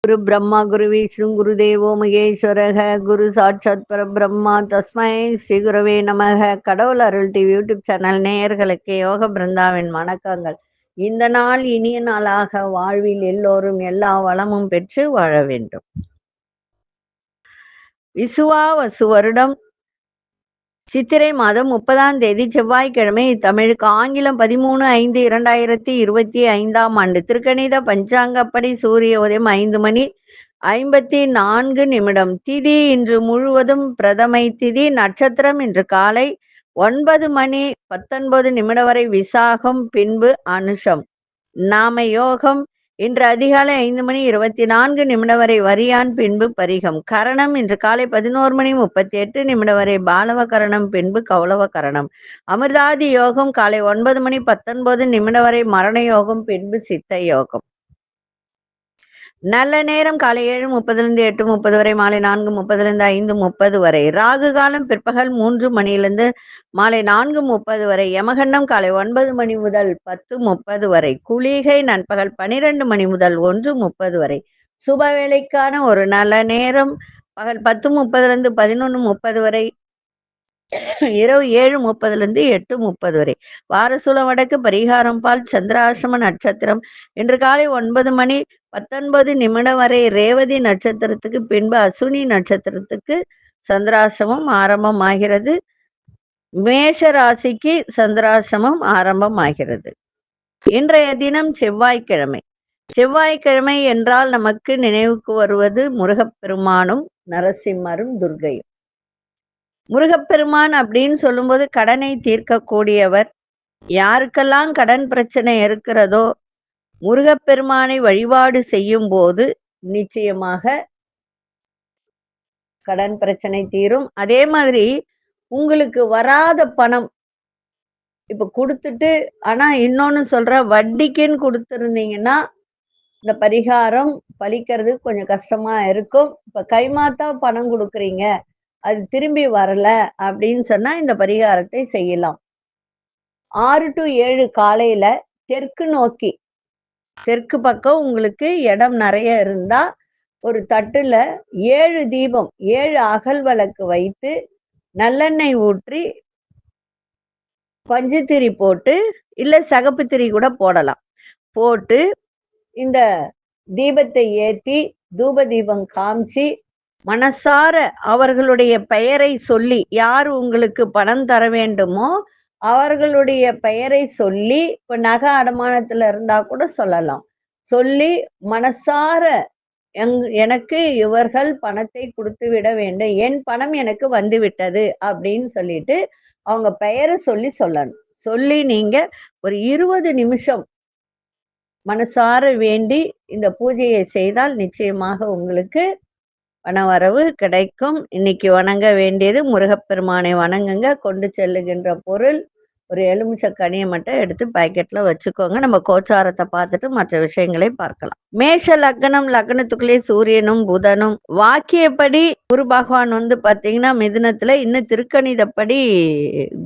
குரு பிரம்மா குரு விஷ்ணு குரு தேவோ மகேஸ்வரக குரு சாட்சாத் பரபிரம்மா தஸ்மை ஸ்ரீ குருவே நமக. கடவுள் அருள் டிவி யூடியூப் சேனல் நேயர்களுக்கு யோக பிருந்தாவின் வணக்கங்கள். இந்த நாள் இனிய நாளாக வாழ்வில் எல்லோரும் எல்லா வளமும் பெற்று வாழ வேண்டும். விசுவாவசு வருடம் சித்திரை மாதம் 30ஆம் தேதி செவ்வாய்க்கிழமை, தமிழுக்கு ஆங்கிலம் 13/5/2025 ஆண்டு திருக்கணித பஞ்சாங்கப்படி சூரிய உதயம் 5 மணி 54 நிமிடம். திதி இன்று முழுவதும் பிரதமை திதி. நட்சத்திரம் இன்று காலை 9 மணி 19 நிமிடம் வரை விசாகம், பின்பு அனுஷம். நாம யோகம் இன்று அதிகாலை 5 மணி 24 நிமிடம் வரை வரியான், பின்பு பரிகம். கரணம் இன்று காலை 11 மணி 38 நிமிடம் வரை பாலவ கரணம், பின்பு கௌளவ கரணம். அமிர்தாதி யோகம் காலை 9 மணி 19 நிமிடம் வரை மரண யோகம், பின்பு சித்த யோகம். நல்ல நேரம் காலை 7:30 8:30 வரை, மாலை 4:30 5:30 வரை. ராகு காலம் பிற்பகல் 3 மணியிலிருந்து மாலை 4:30 வரை. யமகண்டம் காலை 9 மணி முதல் 10:30 வரை. குளிகை நண்பகல் 12 மணி முதல் 1:30 வரை. சுப வேலைக்கான ஒரு நல்ல நேரம் பகல் 10:30 11:30 வரை, இரவு 7:30 8:30 வரை. வாரசூலம் வடக்கு, பரிகாரம் பால், சந்திராசிரம நட்சத்திரம் இன்று காலை 9 மணி 19 நிமிடம் வரை ரேவதி நட்சத்திரத்துக்கு, பின்பு அசுனி நட்சத்திரத்துக்கு சந்திராசிரமம் ஆரம்பமாகிறது. மேஷ ராசிக்கு சந்திராசிரமம் ஆரம்பமாகிறது. இன்றைய தினம் செவ்வாய்க்கிழமை. செவ்வாய்க்கிழமை என்றால் நமக்கு நினைவுக்கு வருவது முருகப்பெருமானும் நரசிம்மரும் துர்க்கையும். முருகப்பெருமான் அப்படின்னு சொல்லும்போது கடனை தீர்க்கக்கூடியவர். யாருக்கெல்லாம் கடன் பிரச்சனை இருக்கிறதோ முருகப்பெருமானை வழிபாடு செய்யும் போது நிச்சயமாக கடன் பிரச்சனை தீரும். அதே மாதிரி உங்களுக்கு வராத பணம் இப்ப கொடுத்துட்டு, ஆனா இன்னொன்னு சொல்ற, வட்டிக்குன்னு கொடுத்துருந்தீங்கன்னா இந்த பரிகாரம் பலிக்கிறது கொஞ்சம் கஷ்டமா இருக்கும். இப்ப கைமாத்தா பணம் கொடுக்குறீங்க, அது திரும்பி வரல அப்படின்னு சொன்னா இந்த பரிகாரத்தை செய்யலாம். 6 to 7 காலையில தெற்கு நோக்கி, தெற்கு பக்கம் உங்களுக்கு இடம் நிறைய இருந்தா ஒரு தட்டுல 7 தீபம், 7 அகல் விளக்கு வைத்து நல்லெண்ணெய் ஊற்றி பஞ்சு திரி போட்டு, இல்ல சகப்பு திரி கூட போடலாம், போட்டு இந்த தீபத்தை ஏத்தி தூப தீபம் காமிச்சு மனசார அவர்களுடைய பெயரை சொல்லி, யார் உங்களுக்கு பணம் தர வேண்டுமோ அவர்களுடைய பெயரை சொல்லி, இப்ப நகை அடமானத்துல இருந்தா கூட சொல்லலாம், சொல்லி மனசார எனக்கு இவர்கள் பணத்தை கொடுத்து விட வேண்டும், என் பணம் எனக்கு வந்து விட்டது அப்படின்னு சொல்லிட்டு அவங்க பெயரை சொல்லி சொல்லணும். சொல்லி நீங்க ஒரு 20 நிமிஷம் மனசார வேண்டி இந்த பூஜையை செய்தால் நிச்சயமாக உங்களுக்கு பணவரவு கிடைக்கும். இன்னைக்கு வணங்க வேண்டியது முருகப்பெருமானை வணங்குங்க. கொண்டு செல்லுகின்ற பொருள் ஒரு எலுமிச்சை கனியை மட்டும் எடுத்து பாக்கெட்ல வச்சுக்கோங்க. நம்ம கோச்சாரத்தை பார்த்துட்டு மற்ற விஷயங்களை பார்க்கலாம். மேஷ லக்னம், லக்னத்துக்குள்ளே சூரியனும் புதனும். வாக்கியப்படி குரு பகவான் பாத்தீங்கன்னா மிதுனத்துல, இன்னும் திருக்கணிதப்படி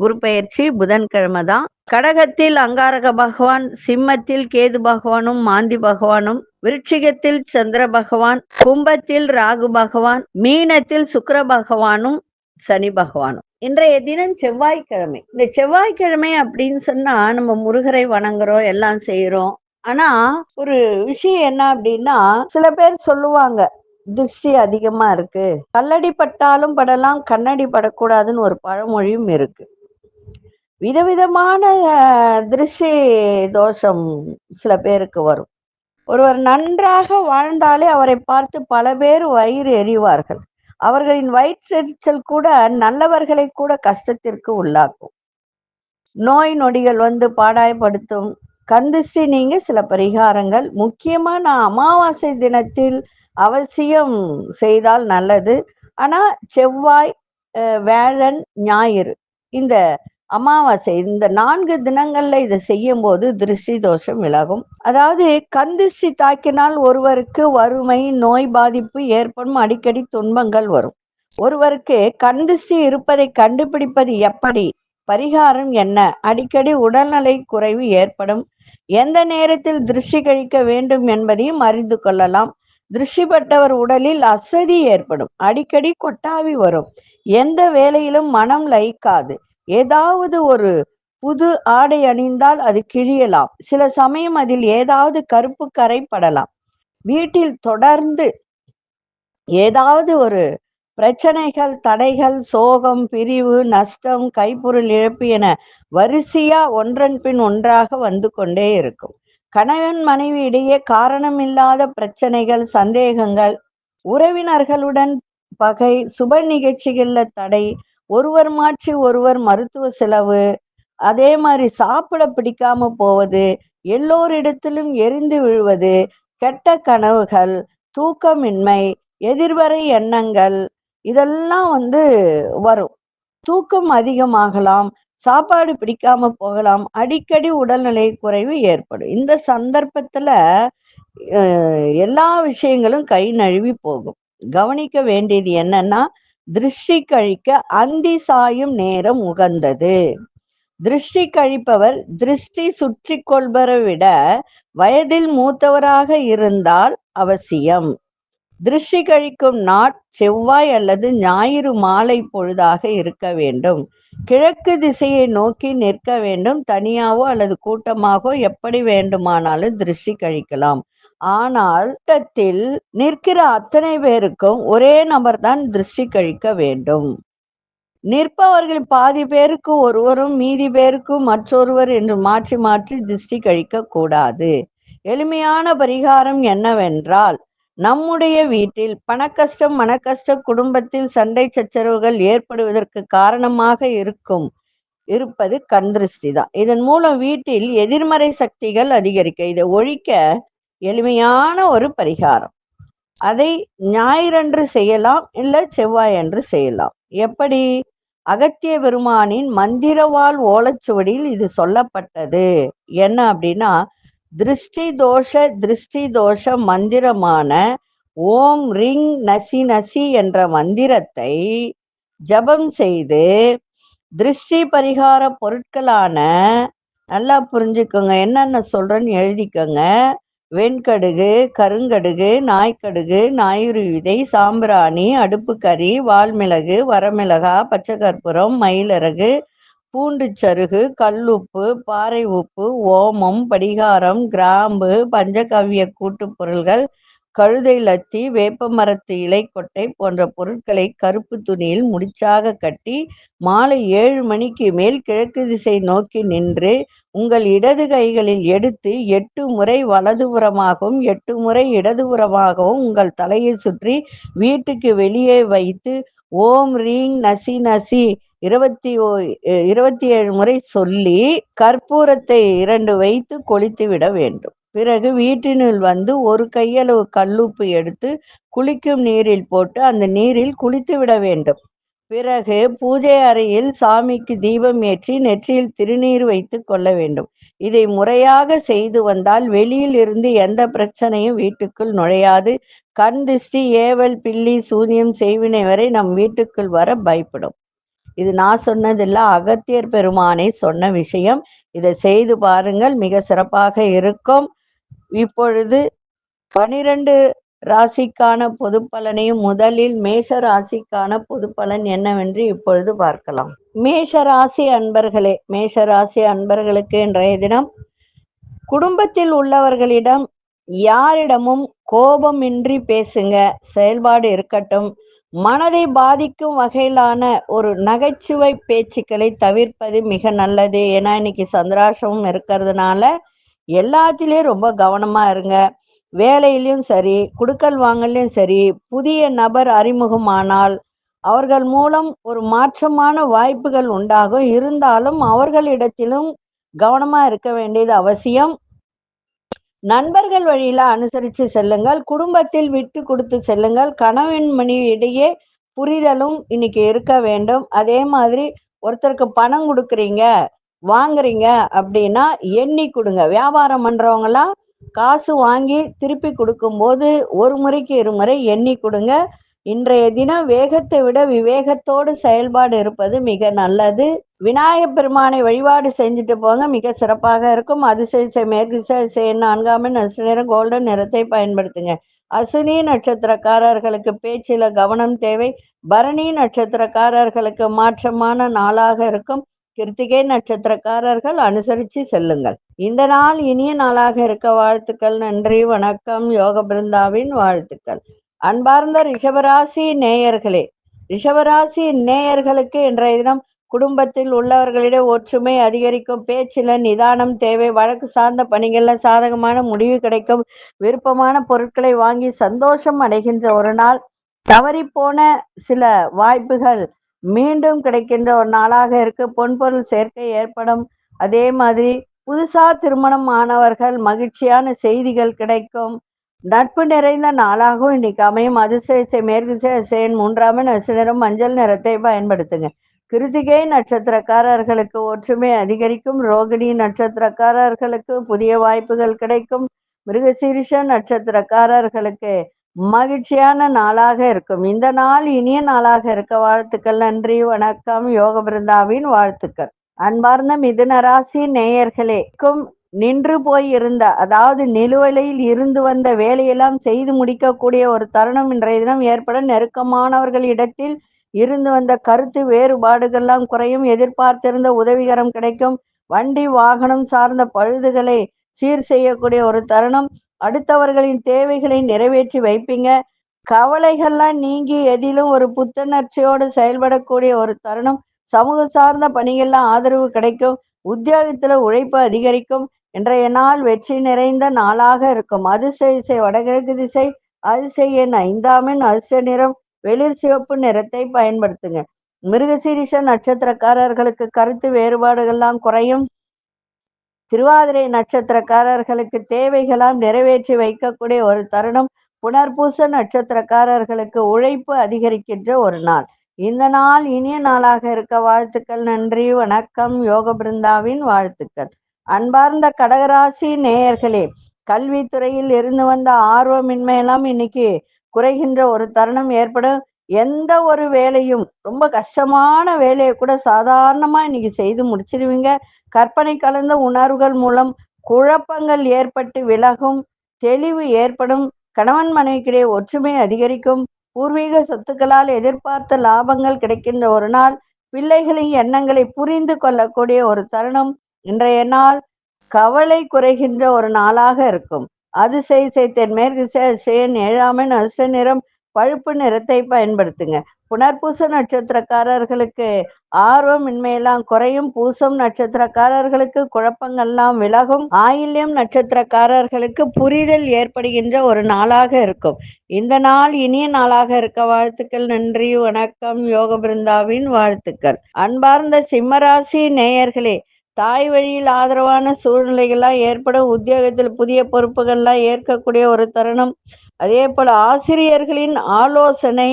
குரு பெயர்ச்சி புதன்கிழமை தான். கடகத்தில் அங்காரக பகவான், சிம்மத்தில் கேது பகவானும் மாந்தி பகவானும், விருட்சிகத்தில் சந்திர பகவான், கும்பத்தில் ராகு பகவான், மீனத்தில் சுக்கிர பகவானும் சனி பகவானும். இன்றைய தினம் செவ்வாய்க்கிழமை. இந்த செவ்வாய்க்கிழமை அப்படின்னு சொன்னா நம்ம முருகரை வணங்குறோம், எல்லாம் செய்யறோம். ஆனா ஒரு விஷயம் என்ன அப்படின்னா, சில பேர் சொல்லுவாங்க திருஷ்டி அதிகமா இருக்கு, கல்லடி பட்டாலும் படலாம் கண்ணடி படக்கூடாதுன்னு ஒரு பழமொழியும் இருக்கு. விதவிதமான திருஷ்டி தோஷம் சில பேருக்கு வரும். ஒருவர் நன்றாக வாழ்ந்தாலே அவரை பார்த்து பல பேர் வயிறு எறிவார்கள். அவர்களின் வயிற்றெரிச்சல் கூட நல்லவர்களை கூட கஷ்டத்திற்கு உள்ளாக்கும். நோய் நொடிகள் பாடாய்படுத்தும். கந்திஷ்டி நீங்க சில பரிகாரங்கள் முக்கியமா நான் அமாவாசை தினத்தில் அவசியம் செய்தால் நல்லது. ஆனா செவ்வாய், வேழன், ஞாயிறு இந்த அமாவாசை இந்த 4 தினங்கள்ல இதை செய்யும் போது திருஷ்டி தோஷம் விலகும். அதாவது கந்திஷ்டி தாக்கினால் ஒருவருக்கு வறுமை, நோய் பாதிப்பு ஏற்படும், அடிக்கடி துன்பங்கள் வரும். ஒருவருக்கு கந்திஷ்டி இருப்பதை கண்டுபிடிப்பது எப்படி, பரிகாரம் என்ன, அடிக்கடி உடல்நலை குறைவு ஏற்படும், எந்த நேரத்தில் திருஷ்டி கழிக்க வேண்டும் என்பதையும் அறிந்து கொள்ளலாம். திருஷ்டிப்பட்டவர் உடலில் அசதி ஏற்படும், அடிக்கடி கொட்டாவி வரும், எந்த வேலையிலும் மனம் லயிக்காது, ஏதாவது ஒரு புது ஆடை அணிந்தால் அது கிழியலாம், சில சமயம் அதில் ஏதாவது கருப்பு கரை படலாம், வீட்டில் தொடர்ந்து ஏதாவது ஒரு பிரச்சனைகள், தடைகள், சோகம், பிரிவு, நஷ்டம், கைப்பொருள் இழப்பு என வரிசையா ஒன்றன் பின் ஒன்றாக வந்து கொண்டே இருக்கும். கணவன் மனைவி இடையே காரணமில்லாத பிரச்சனைகள், சந்தேகங்கள், உறவினர்களுடன் பகை, சுப நிகழ்ச்சிகள்ல தடை, ஒருவர் மாற்றி ஒருவர் மருத்துவ செலவு, அதே மாதிரி சாப்பிட பிடிக்காம போவது, எல்லோரிடத்திலும் எரிந்து விழுவது, கெட்ட கனவுகள், தூக்கமின்மை, எதிர்வரை எண்ணங்கள், இதெல்லாம் வரும். தூக்கம் அதிகமாகலாம், சாப்பாடு பிடிக்காம போகலாம், அடிக்கடி உடல்நிலை குறைவு ஏற்படும். இந்த சந்தர்ப்பத்துல எல்லா விஷயங்களும் கை நழுவி போகும். கவனிக்க வேண்டியது என்னன்னா, திருஷ்டி கழிக்க அந்தி சாயும் நேரம் உகந்தது. திருஷ்டி கழிப்பவர் திருஷ்டி சுற்றி கொள்பவரை விட வயதில் மூத்தவராக இருந்தால் அவசியம். திருஷ்டி கழிக்கும் நாள் செவ்வாய் அல்லது ஞாயிறு மாலை பொழுதாக இருக்க வேண்டும். கிழக்கு திசையை நோக்கி நிற்க வேண்டும். தனியாவோ அல்லது கூட்டமாகவோ எப்படி வேண்டுமானாலும் திருஷ்டி கழிக்கலாம். ஆனால் கூட்டத்தில் நிற்கிற அத்தனை பேருக்கும் ஒரே நபர் தான் திருஷ்டி கழிக்க வேண்டும். நிற்பவர்கள் பாதி பேருக்கு ஒருவரும் மீதி பேருக்கு மற்றொருவர் என்று மாற்றி மாற்றி திருஷ்டி கழிக்க கூடாது. எளிமையான பரிகாரம் என்னவென்றால், நம்முடைய வீட்டில் பணக்கஷ்டம், மனக்கஷ்டம், குடும்பத்தில் சண்டை சச்சரவுகள் ஏற்படுவதற்கு காரணமாக இருப்பது கண் திருஷ்டி தான். இதன் மூலம் வீட்டில் எதிர்மறை சக்திகள் அதிகரிக்க இதை ஒழிக்க எளிமையான ஒரு பரிகாரம். அதை ஞாயிறன்று செய்யலாம், இல்ல செவ்வாய் அன்று செய்யலாம். எப்படி? அகத்திய பெருமானின் மந்திரவாள் ஓலைச்சுவடியில் இது சொல்லப்பட்டது. என்ன அப்படின்னா, திருஷ்டி தோஷ மந்திரமான ஓம் ரிங் நசி நசி என்ற மந்திரத்தை ஜபம் செய்து திருஷ்டி பரிகார பொருட்களான, நல்லா புரிஞ்சுக்கோங்க, என்னென்ன சொல்றேன்னு எழுதிக்கோங்க. வெண்கடுகு, கருங்கடுகு, நாய்க்கடுகு, நாயுரு விதை, சாம்பிராணி, அடுப்பு கறி, வால்மிளகு, வரமிளகா, பச்சை கற்பூரம், மயிலிறகு, பூண்டு சருகு, கல்லுப்பு, பாறை உப்பு, ஓமம், படிகாரம், கிராம்பு, பஞ்சகவ்ய கூட்டு பொருள்கள், கழுதை லத்தி, வேப்ப மரத்து இலை கொட்டை போன்ற பொருட்களை கருப்பு துணியில் முடிச்சாக கட்டி மாலை 7 மணிக்கு மேல் கிழக்கு திசை நோக்கி நின்று உங்கள் இடது கைகளில் எடுத்து 8 முறை வலதுபுறமாகவும் 8 முறை இடதுபுறமாகவும் உங்கள் தலையை சுற்றி வீட்டுக்கு வெளியே வைத்து ஓம் ரீங் நசி நசி 27 முறை சொல்லி கற்பூரத்தை 2 வைத்து கொளுத்தி விட வேண்டும். பிறகு வீட்டினுள் வந்து ஒரு கையளவு கல்லுப்பு எடுத்து குளிக்கும் நீரில் போட்டு அந்த நீரில் குளித்து விட வேண்டும். பிறகு பூஜை அறையில் சாமிக்கு தீபம் ஏற்றி நெற்றியில் திருநீர் வைத்து கொள்ள வேண்டும். இதை முறையாக செய்து வந்தால் வெளியில் இருந்து எந்த பிரச்சனையும் வீட்டுக்குள் நுழையாது. கண் திருஷ்டி, ஏவல், பில்லி, சூனியம், செய்வினை வரை நம் வீட்டுக்குள் வர பயப்படும். இது நான் சொன்னதில்ல, அகத்தியர் பெருமானை சொன்ன விஷயம். இதை செய்து பாருங்கள், மிக சிறப்பாக இருக்கும். இப்பொழுது 12 ராசிக்கான பொது பலனையும் முதலில் மேஷ ராசிக்கான பொது பலன் என்னவென்று இப்பொழுது பார்க்கலாம். மேஷ ராசி அன்பர்களுக்கு இன்றைய தினம் குடும்பத்தில் உள்ளவர்களிடம் யாரிடமும் கோபமின்றி பேசுங்க, செயல்பாடு இருக்கட்டும். மனதை பாதிக்கும் வகையிலான ஒரு நகைச்சுவை பேச்சுக்களை தவிர்ப்பது மிக நல்லது. ஏன்னா இன்னைக்கு சந்திராஷ்டமம் இருக்கிறதுனால எல்லாத்திலையும் ரொம்ப கவனமா இருங்க. வேலையிலையும் சரி, குடுக்கல் வாங்கலையும் சரி, புதிய நபர் அறிமுகமானால் அவர்கள் மூலம் ஒரு மாற்றமான வாய்ப்புகள் உண்டாகும். இருந்தாலும் அவர்களிடத்திலும் கவனமா இருக்க வேண்டியது அவசியம். நண்பர்கள் வழியில அனுசரித்து செல்லுங்கள். குடும்பத்தில் விட்டு கொடுத்து செல்லுங்கள். கணவன் மனைவி இடையே புரிதலும் இன்னைக்கு இருக்க வேண்டும். அதே மாதிரி ஒருத்தருக்கு பணம் கொடுக்குறீங்க, வாங்குறீங்க அப்படின்னா எண்ணி கொடுங்க. வியாபாரம் பண்றவங்கலாம் காசு வாங்கி திருப்பி கொடுக்கும்போது ஒரு முறைக்கு 2 முறை எண்ணி கொடுங்க. இன்றைய தினம் வேகத்தை விட விவேகத்தோடு செயல்பாடு இருப்பது மிக நல்லது. விநாயகப் பெருமானை வழிபாடு செஞ்சுட்டு போங்க, மிக சிறப்பாக இருக்கும். அதிசய மேற்கு 4ஆம் நிறம் கோல்டன் நிறத்தை பயன்படுத்துங்க. அசுனி நட்சத்திரக்காரர்களுக்கு பேச்சில கவனம் தேவை. பரணி நட்சத்திரக்காரர்களுக்கு மாற்றமான நாளாக இருக்கும். கிருத்திகை நட்சத்திரக்காரர்கள் அனுசரித்து செல்லுங்கள். இந்த நாள் இனிய நாளாக இருக்க வாழ்த்துக்கள். நன்றி, வணக்கம். யோக பிருந்தாவின் வாழ்த்துக்கள். அன்பார்ந்த ரிஷபராசி நேயர்களே, ரிஷபராசி நேயர்களுக்கு இன்றைய தினம் குடும்பத்தில் உள்ளவர்களிடையே ஒற்றுமை அதிகரிக்கும். பேச்சில நிதானம் தேவை. வழக்கு சார்ந்த பணிகள்ல சாதகமான முடிவு கிடைக்கும். விருப்பமான பொருட்களை வாங்கி சந்தோஷம் அடைகின்ற ஒரு நாள். தவறிப்போன சில வாய்ப்புகள் மீண்டும் கிடைக்கின்ற ஒரு நாளாக இருக்கு. பொன்பொருள் சேர்க்கை ஏற்படும். அதே மாதிரி புதுசா திருமணம் ஆனவர்கள் மகிழ்ச்சியான செய்திகள் கிடைக்கும். நட்பு நிறைந்த நாளாகவும் இன்னைக்கு அமையும். அதிசய மேற்கு திசையின் 3ஆம் நிறம் மஞ்சள் நிறத்தை பயன்படுத்துங்க. கிருத்திகை நட்சத்திரக்காரர்களுக்கு ஒற்றுமை அதிகரிக்கும். ரோகிணி நட்சத்திரக்காரர்களுக்கு புதிய வாய்ப்புகள் கிடைக்கும். மிருகசீரிஷ நட்சத்திரக்காரர்களுக்கு மகிழ்ச்சியான நாளாக இருக்கும். இந்த நாள் இனிய நாளாக இருக்க வாழ்த்துக்கள். நன்றி, வணக்கம். யோக பிருந்தாவின் வாழ்த்துக்கள். அன்பார்ந்த மிதுன ராசி நேயர்களே, நின்று போய் இருந்த, அதாவது நிலுவையில் இருந்து வந்த வேலையெல்லாம் செய்து முடிக்கக்கூடிய ஒரு தருணம் இன்றைய தினம் ஏற்பட. நெருக்கமானவர்கள் இடத்தில் இருந்து வந்த கருத்து வேறுபாடுகள்லாம் குறையும். எதிர்பார்த்திருந்த உதவிகரம் கிடைக்கும். வண்டி வாகனம் சார்ந்த பழுதுகளை சீர் செய்யக்கூடிய ஒரு தருணம். அடுத்தவர்களின் தேவைகளை நிறைவேற்றி வைப்பீங்க. கவலைகள்லாம் நீங்கி எதிலும் ஒரு புத்துணர்ச்சியோடு செயல்படக்கூடிய ஒரு தருணம். சமூக சார்ந்த பணிகள்லாம் ஆதரவு கிடைக்கும். உத்தியோகத்துல உழைப்பு அதிகரிக்கும். இன்றைய நாள் வெற்றி நிறைந்த நாளாக இருக்கும். அதிசய திசை வடகிழக்கு திசை. அதிசய எண் 5ஆம் அதிர்ஷ்ட நிறம் வெளிர் சிவப்பு நிறத்தை பயன்படுத்துங்க. மிருகசீரிஷ நட்சத்திரக்காரர்களுக்கு கருத்து வேறுபாடுகள்லாம் குறையும். திருவாதிரை நட்சத்திரக்காரர்களுக்கு தேவைகளாம் நிறைவேற்றி வைக்கக்கூடிய ஒரு தருணம். புனர்பூச நட்சத்திரக்காரர்களுக்கு உழைப்பு அதிகரிக்கின்ற ஒரு நாள். இந்த நாள் இனிய நாளாக இருக்க வாழ்த்துக்கள். நன்றி, வணக்கம். யோக பிருந்தாவின் வாழ்த்துக்கள். அன்பார்ந்த கடகராசி நேயர்களே, கல்வித்துறையில் இருந்து வந்த ஆர்வமின்மையெல்லாம் இன்னைக்கு குறைகின்ற ஒரு தருணம் ஏற்படும். எந்த ஒரு வேலையும், ரொம்ப கஷ்டமான வேலையை கூட சாதாரணமா இன்னைக்கு செய்து முடிச்சிடுவீங்க. கற்பனை கலந்த உணர்வுகள் மூலம் குழப்பங்கள் ஏற்பட்டு விலகும். தெளிவு ஏற்படும். கணவன் மனைவிக்கிடையே ஒற்றுமை அதிகரிக்கும். பூர்வீக சொத்துக்களால் எதிர்பார்த்த லாபங்கள் கிடைக்கின்ற ஒரு நாள். பிள்ளைகளின் எண்ணங்களை புரிந்து கொள்ளக்கூடிய ஒரு தருணம். இன்றைய நாள் கவலை குறைகின்ற ஒரு நாளாக இருக்கும். அதிசய தென்மேற்கு திசையின் 7ஆம் அதிர்ஷ்ட நிறம் பழுப்பு நிறத்தை பயன்படுத்துங்க. புனர்பூச நட்சத்திரக்காரர்களுக்கு ஆர்வமின்மையெல்லாம் குறையும். பூசம் நட்சத்திரக்காரர்களுக்கு குழப்பங்கள்லாம் விலகும். ஆயில்யம் நட்சத்திரக்காரர்களுக்கு புரிதல் ஏற்படுகின்ற ஒரு நாளாக இருக்கும். இந்த நாள் இனிய நாளாக இருக்க வாழ்த்துக்கள். நன்றி, வணக்கம். யோக பிருந்தாவின் வாழ்த்துக்கள். அன்பார்ந்த சிம்மராசி நேயர்களே, தாய் வழியில் ஆதரவான சூழ்நிலைகள்லாம் ஏற்படும். உத்தியோகத்தில் புதிய பொறுப்புகள்லாம் ஏற்கக்கூடிய ஒரு தருணம். அதே போல ஆசிரியர்களின் ஆலோசனை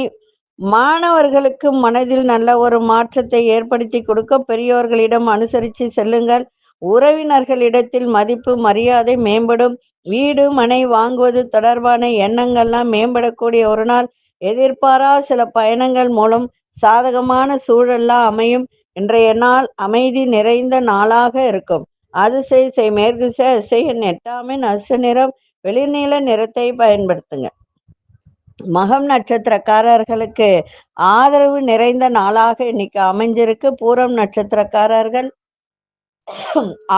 மாணவர்களுக்கு மனதில் நல்ல ஒரு மாற்றத்தை ஏற்படுத்தி கொடுக்க. பெரியோர்களிடம் அனுசரித்து செல்லுங்கள். உறவினர்களிடத்தில் மதிப்பு மரியாதை மேம்படும். வீடு மனை வாங்குவது தொடர்பான எண்ணங்கள்லாம் மேம்படக்கூடிய ஒரு நாள். எதிர்பாரா சில பயணங்கள் மூலம் சாதகமான சூழல்லாம் அமையும். இன்றைய நாள் அமைதி நிறைந்த நாளாக இருக்கும். அதிசய மேற்கு திசை 8ஆம் அதிர்ஷ்ட நிறம் வெளிர்நீல நிறத்தை பயன்படுத்துங்க. மகம் நட்சத்திரக்காரர்களுக்கு ஆதரவு நிறைந்த நாளாக இன்னைக்கு அமைஞ்சிருக்கு. பூரம் நட்சத்திரக்காரர்கள்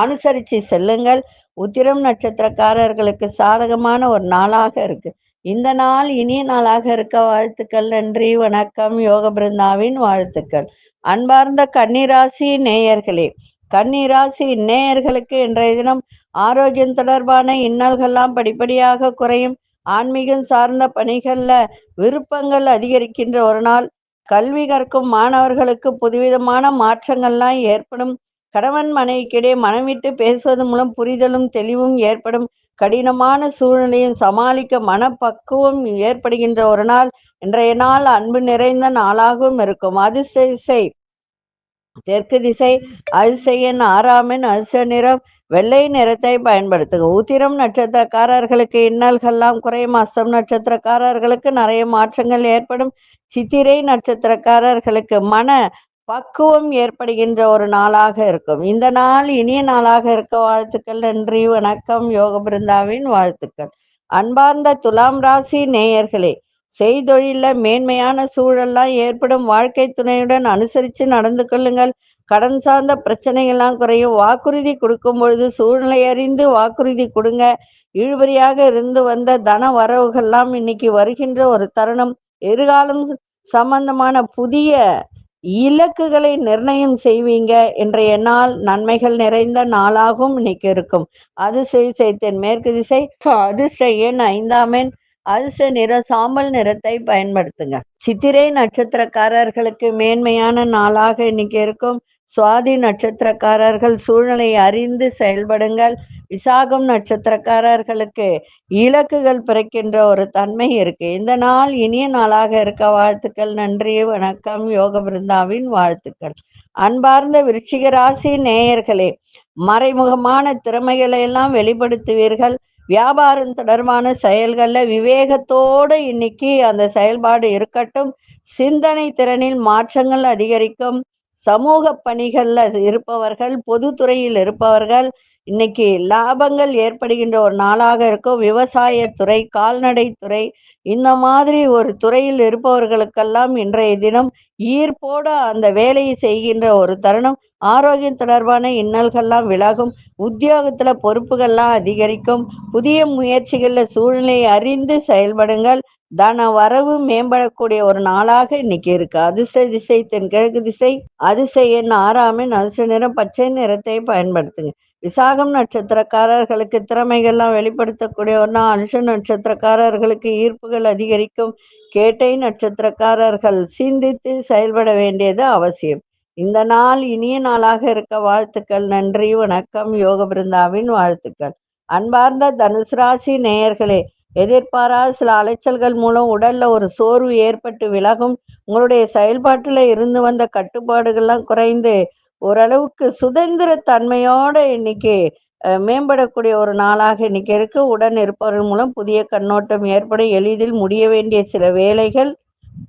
அனுசரித்து செல்லுங்கள். உத்திரம் நட்சத்திரக்காரர்களுக்கு சாதகமான ஒரு நாளாக இருக்கு. இந்த நாள் இனிய நாளாக இருக்க வாழ்த்துக்கள். நன்றி, வணக்கம். யோக பிருந்தாவின் வாழ்த்துக்கள். அன்பார்ந்த கன்னிராசி நேயர்களே, கன்னிராசி நேயர்களுக்கு இன்றைய தினம் ஆரோக்கியம் தொடர்பான இன்னல்கள்லாம் படிப்படியாக குறையும். ஆன்மீகம் சார்ந்த பணிகள்ல விருப்பங்கள் அதிகரிக்கின்ற ஒரு நாள். கல்வி கற்கும் மாணவர்களுக்கு புதுவிதமான மாற்றங்கள்லாம் ஏற்படும். கணவன் மனைவிக்கிடையே மனம் விட்டு பேசுவது மூலம் புரிதலும் தெளிவும் ஏற்படும். கடினமான சூழ்நிலையும் சமாளிக்க மனப்பக்குவம் ஏற்படுகின்ற ஒரு நாள். இன்றைய நாள் அன்பு நிறைந்த நாளாகவும் இருக்கும். அதிசய தெற்கு திசை. அதிசய 6ஆம் அதிர்ஷ்ட நிறம் வெள்ளை நிறத்தை பயன்படுத்துங்க. உத்திரம் நட்சத்திரக்காரர்களுக்கு இன்னல்கள்லாம் குறையும். அஸ்தம் நட்சத்திரக்காரர்களுக்கு நிறைய மாற்றங்கள் ஏற்படும். சித்திரை நட்சத்திரக்காரர்களுக்கு மன பக்குவம் ஏற்படுகின்ற ஒரு நாளாக இருக்கும். இந்த நாள் இனிய நாளாக இருக்க வாழ்த்துக்கள். நன்றி, வணக்கம். யோக பிருந்தாவின் வாழ்த்துக்கள். அன்பார்ந்த துலாம் ராசி நேயர்களே, செய்தொழில மேன்மையான சூழல்லாம் ஏற்படும். வாழ்க்கை துணையுடன் அனுசரித்து நடந்து கொள்ளுங்கள். கடன் சார்ந்த பிரச்சனைகள்லாம் குறையும். வாக்குறுதி கொடுக்கும் பொழுது சூழ்நிலை அறிந்து வாக்குறுதி கொடுங்க. இழுபறியாக இருந்து வந்த தன வரவுகள்லாம் இன்னைக்கு வருகின்ற ஒரு தருணம். எதிர்காலம் சம்பந்தமான புதிய இலக்குகளை நிர்ணயம் செய்வீங்க. இன்றைய நாள் நன்மைகள் நிறைந்த நாளாகவும் இன்னைக்கு இருக்கும். அதிசய தென்மேற்கு திசை, அதிர்ஷ்ட எண் 5ஆம் எண், அதிர்ஷ்ட நிற சாம்பல் நிறத்தை பயன்படுத்துங்க. சித்திரை நட்சத்திரக்காரர்களுக்கு மேன்மையான நாளாக இன்னைக்கு இருக்கும். சுவாதி நட்சத்திரக்காரர்கள் சூழ்நிலை அறிந்து செயல்படுங்கள். விசாகம் நட்சத்திரக்காரர்களுக்கு இலக்குகள் பிறக்கின்ற ஒரு தன்மை இருக்கு. இந்த நாள் இனிய நாளாக இருக்க வாழ்த்துக்கள். நன்றி, வணக்கம். யோக பிருந்தாவின் வாழ்த்துக்கள். அன்பார்ந்த விருச்சிக ராசி நேயர்களே, மறைமுகமான திறமைகளை எல்லாம் வெளிப்படுத்துவீர்கள். வியாபாரம் தொடர்பான செயல்கள்ல விவேகத்தோடு இன்னைக்கு அந்த செயல்பாடு இருக்கட்டும். சிந்தனை திறனில் மாற்றங்கள் அதிகரிக்கும். சமூக பணிகள்ல இருப்பவர்கள், பொதுத்துறையில் இருப்பவர்கள் இன்னைக்கு லாபங்கள் ஏற்படுகின்ற ஒரு நாளாக இருக்கும். விவசாயத்துறை, கால்நடைத்துறை, இந்த மாதிரி ஒரு துறையில் இருப்பவர்களுக்கெல்லாம் இன்றைய தினம் ஈர்ப்போட அந்த வேலையை செய்கின்ற ஒரு தருணம். ஆரோக்கியம் தொடர்பான இன்னல்கள்லாம் விலகும். உத்தியோகத்துல பொறுப்புகள்லாம் அதிகரிக்கும். புதிய முயற்சிகள்ல சூழ்நிலையை அறிந்து செயல்படுங்கள். தன வரவு மேம்படக்கூடிய ஒரு நாளாக இன்னைக்கு இருக்கு. அதிர்ஷ்ட திசை தென்கிழக்கு திசை, அதிர்ஷ்ட எண் 6ஆம் எண், அதிர்ஷ்ட நிறம் பச்சை நிறத்தை பயன்படுத்துங்க. விசாகம் நட்சத்திரக்காரர்களுக்கு திறமைகள்லாம் வெளிப்படுத்தக்கூடிய ஒரு நாள். அனுஷ நட்சத்திரக்காரர்களுக்கு ஈர்ப்புகள் அதிகரிக்கும். கேட்டை நட்சத்திரக்காரர்கள் சிந்தித்து செயல்பட வேண்டியது அவசியம். இந்த நாள் இனிய நாளாக இருக்க வாழ்த்துக்கள். நன்றி, வணக்கம். யோக பிருந்தாவின் வாழ்த்துக்கள். அன்பார்ந்த தனுசு ராசி நேயர்களே, எதிர்பாராத சில அலைச்சல்கள் மூலம் உடல்ல ஒரு சோர்வு ஏற்பட்டு விலகும். உங்களுடைய செயல்பாட்டுல இருந்து வந்த கட்டுப்பாடுகள்லாம் குறைந்து ஓரளவுக்கு சுதந்திர தன்மையோட இன்னைக்கு மேம்படக்கூடிய ஒரு நாளாக இன்னைக்கு இருக்கு. உடன் இருப்பவர்கள் மூலம் புதிய கண்ணோட்டம் ஏற்படும். எளிதில் முடிய வேண்டிய சில வேலைகள்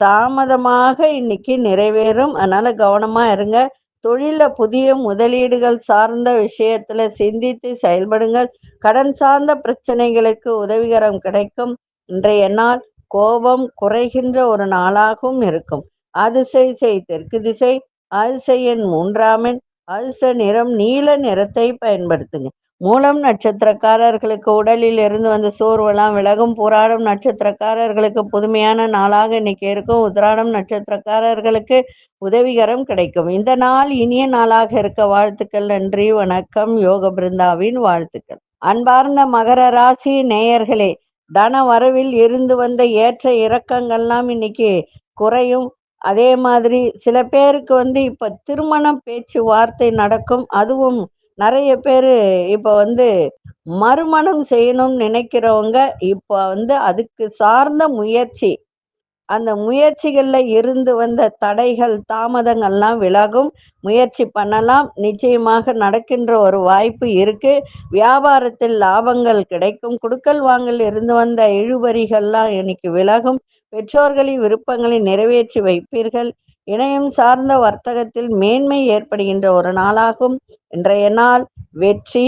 தாமதமாக இன்னைக்கு நிறைவேறும். அதனால கவனமா இருங்க. தொழில புதிய முதலீடுகள் சார்ந்த விஷயத்துல சிந்தித்து செயல்படுங்கள். கடன் சார்ந்த பிரச்சனைகளுக்கு உதவிகரம் கிடைக்கும். இன்றைய நாள் கோபம் குறைகின்ற ஒரு நாளாகவும் இருக்கும். அதிசய தெற்கு திசை, அதிர்ஷ்ட எண் 3ஆம் எண், அதிர்ஷ்ட நிறம் நீல நிறத்தை பயன்படுத்துங்க. மூலம் நட்சத்திரக்காரர்களுக்கு உடலில் இருந்து வந்த சோர்வெல்லாம் விலகும். போராடும் நட்சத்திரக்காரர்களுக்கு புதுமையான நாளாக இன்னைக்கு இருக்கும். உத்திராடம் நட்சத்திரக்காரர்களுக்கு உதவிகரம் கிடைக்கும். இந்த நாள் இனிய நாளாக இருக்க வாழ்த்துக்கள். நன்றி, வணக்கம். யோக பிருந்தாவின் வாழ்த்துக்கள். அன்பார்ந்த மகர ராசி நேயர்களே, தன வரவில் இருந்து வந்த ஏற்ற இறக்கங்கள்லாம் இன்னைக்கு குறையும். அதே மாதிரி சில பேருக்கு இப்ப திருமண பேச்சுவார்த்தை நடக்கும். அதுவும் நிறைய பேரு இப்ப மறுமணம் செய்யணும்னு நினைக்கிறவங்க இப்ப அதுக்கு சார்ந்த முயற்சி, அந்த முயற்சிகள்ல இருந்து வந்த தடைகள் தாமதங்கள்லாம் விலகும். முயற்சி பண்ணலாம். நிச்சயமாக நடக்கின்ற ஒரு வாய்ப்பு இருக்கு. வியாபாரத்தில் லாபங்கள் கிடைக்கும். குடுக்கல் வாங்கல் இருந்து வந்த இழுபறிகள்லாம் இன்னைக்கு விலகும். பெற்றோர்களின் விருப்பங்களை நிறைவேற்றி வைப்பீர்கள். இணையம் சார்ந்த வர்த்தகத்தில் மேன்மை ஏற்படுகின்ற ஒரு நாளாகும். இன்றைய நாள் வெற்றி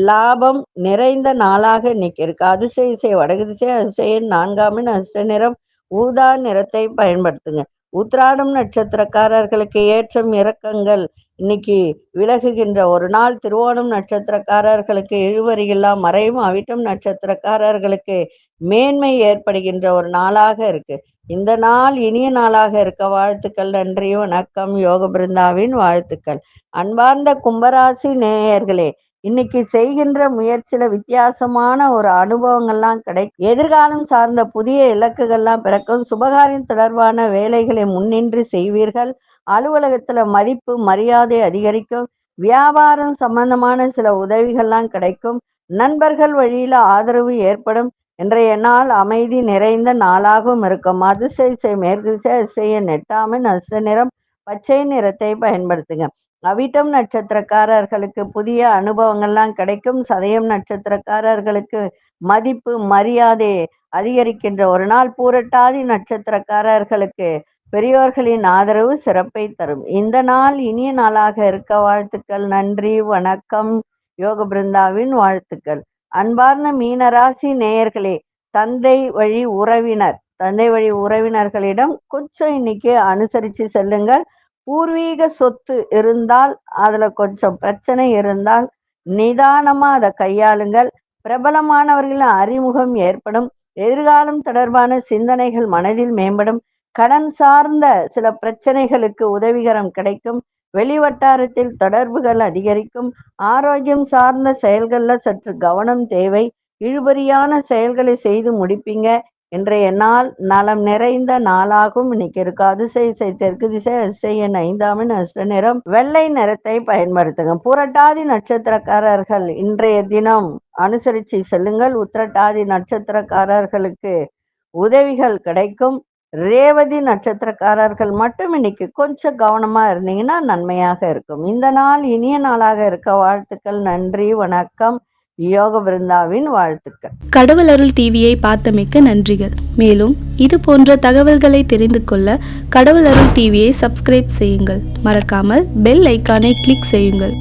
லாபம் நிறைந்த நாளாக இன்னைக்கு இருக்கு. அதிசய வடகு திசை, அதிசய 4ஆம் எண், அதிர்ஷ்ட நிறம் ஊதா நிறத்தை பயன்படுத்துங்க. உத்திராடம் நட்சத்திரக்காரர்களுக்கு ஏற்றம் இறக்கங்கள் இன்னைக்கு விலகுகின்ற ஒரு நாள். திருவோணம் நட்சத்திரக்காரர்களுக்கு இழுவறியெல்லாம் மறையும். அவிட்டம் நட்சத்திரக்காரர்களுக்கு மேன்மை ஏற்படுகின்ற ஒரு நாளாக இருக்கு. இந்த நாள் இனிய நாளாக இருக்க வாழ்த்துக்கள். நன்றி, வணக்கம். யோக பிருந்தாவின் வாழ்த்துக்கள். அன்பார்ந்த கும்பராசி நேயர்களே, இன்னைக்கு செய்கின்ற முயற்சியில வித்தியாசமான ஒரு அனுபவங்கள்லாம் கிடைக்கும். எதிர்காலம் சார்ந்த புதிய இலக்குகள்லாம் பிறக்கும். சுபகாரியம் தொடர்பான வேலைகளை முன்னின்று செய்வீர்கள். அலுவலகத்துல மதிப்பு மரியாதை அதிகரிக்கும். வியாபாரம் சம்பந்தமான சில உதவிகள்லாம் கிடைக்கும். நண்பர்கள் வழியில ஆதரவு ஏற்படும். இன்றைய நாள் அமைதி நிறைந்த நாளாகவும் இருக்கும். அதிசய மேற்கு திசை, அதிசய 8ஆம் எண், அதிர்ஷ்ட நிறம் பச்சை நிறத்தை பயன்படுத்துங்க. அவிட்டம் நட்சத்திரக்காரர்களுக்கு புதிய அனுபவங்கள்லாம் கிடைக்கும். சதயம் நட்சத்திரக்காரர்களுக்கு மதிப்பு மரியாதை அதிகரிக்கின்ற ஒரு நாள். பூரட்டாதி நட்சத்திரக்காரர்களுக்கு பெரியோர்களின் ஆதரவு சிறப்பை தரும். இந்த நாள் இனிய நாளாக இருக்க வாழ்த்துக்கள். நன்றி, வணக்கம். யோக பிருந்தாவின் வாழ்த்துக்கள். அன்பார்ந்த மீனராசி நேயர்களே, தந்தை வழி உறவினர்களிடம் கொஞ்சம் இன்னைக்கு அனுசரித்து செல்லுங்கள். பூர்வீக சொத்து இருந்தால் அதுல கொஞ்சம் பிரச்சனை இருந்தால் நிதானமா அதை கையாளுங்கள். பிரபலமானவர்களின் அறிமுகம் ஏற்படும். எதிர்காலம் தொடர்பான சிந்தனைகள் மனதில் மேம்படும். கடன் சார்ந்த சில பிரச்சனைகளுக்கு உதவிகரம் கிடைக்கும். வெளிவட்டாரத்தில் தொடர்புகள் அதிகரிக்கும். ஆரோக்கியம் சார்ந்த செயல்கள்ல சற்று கவனம் தேவை. இழுபறியான செயல்களை செய்து முடிப்பீங்க. இன்றைய நாள் நலம் நிறைந்த நாளாகும். இன்னைக்கு இருக்கு அதிசய தெற்கு திசை, அதிசய எண் 5 அஷ்ட நிறம் வெள்ளை நிறத்தை பயன்படுத்துங்க. புரட்டாதி நட்சத்திரக்காரர்கள் இன்றைய தினம் அனுசரித்து செல்லுங்கள். உத்திரட்டாதி நட்சத்திரக்காரர்களுக்கு உதவிகள் கிடைக்கும். ரேவதி நட்சத்திரக்காரர்கள் மட்டும் இன்னைக்கு கொஞ்சம் கவனமா இருந்தீங்கன்னா நன்மையாக இருக்கும். இந்த நாள் இனிய நாளாக இருக்க வாழ்த்துக்கள். நன்றி, வணக்கம். யோக பிருந்தாவின் வாழ்த்துக்கள். கடவுள் அருள் டிவியை பார்த்தமைக்கு நன்றிகள். மேலும் இது போன்ற தகவல்களை தெரிந்து கொள்ள கடவுள் அருள் டிவியை சப்ஸ்கிரைப் செய்யுங்கள். மறக்காமல் பெல் ஐக்கானை கிளிக் செய்யுங்கள்.